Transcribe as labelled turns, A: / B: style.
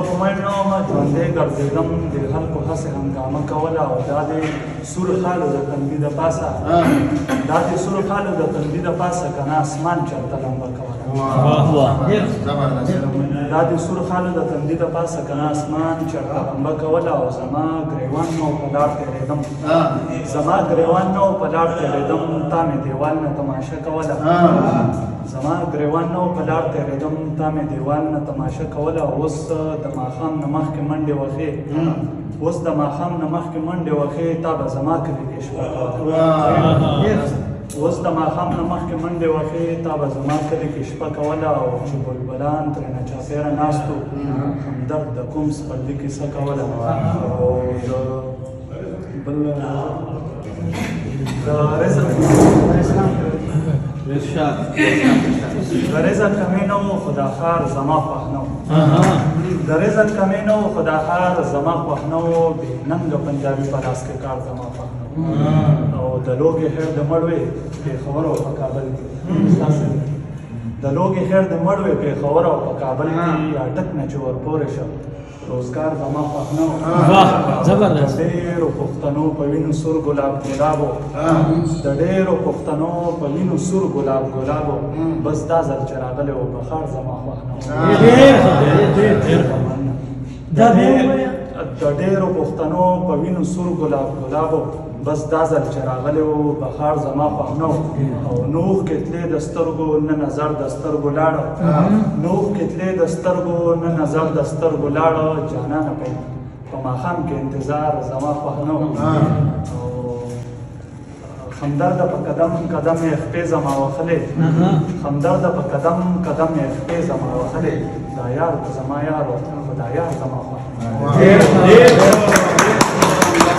A: کومړ نو ما ژوندې ګرځېدم د خلکو هسې هنګامه کوله او دا د سور خالو د تندي د پاسه دا د سور خالو د تندي د پاسه که نه اسمان چرته لمبه کوله دا د سور خالو د تندي د پاسه که نه اسمان چرته لمبه کوله او زما ګریوان نو په لار تېرېدم زما ګریوان نو په لار تېرېدم تا مې دیوال نه تماشه کوله زما ګریوان نو په لار تېرېدم تا مې دیوال نه تماشه کوله اوس د ماښام نه مخکې منډې وښې اوس د ماښام نه مخکې منډې وښې تا به زما کلي کې شپه کوله اوس د ماښام نه مخکې منډې وښې تا به زما کلي کې شپه کوله او چې بلبلان ترېنه چاپېره ناست وو همدرد د کوم سپرلي کیسه کوله او بل د رزق کمی نه و خو دا ښار زما خوښ نه و د رزق کمی نه و خو دا ښار زما خوښ نه و د ننګه پنجابي په لاس کې کار زما خوښ نه و او د لوږې خیر د مړوې پېښور او په کابل کې د لوږې خیر د مړوې پېښور او په کابل کې اټک نه چې ورپورې شه روزګار زما خوښ نه و د ډېرو پښتنو په وینو سور ګلاب ګلابو د ډېرو پښتنو په وینو سور ګلاب ګلابو بس دا ځل چې راغلی و بخار زما خوښ نه و د ډېرو پښتنو په وینو سور ګلاب ګلابو بس دا ځل چې راغلی و بخار زما خوښ نه و او نوح کې تلې د سترګو نه نظر د سترګو لاړه نوح کې تلې د سترګو نه نظر د سترګو لاړه جانانه په ماښام کې انتظار زما خوښ نه و او همدرده په قدم قدم یې خپې زما وښلې همدرده په قدم قدم یې خپې زما وښلې دا یار خو زما یار و خو دا یار زما خوښ نه و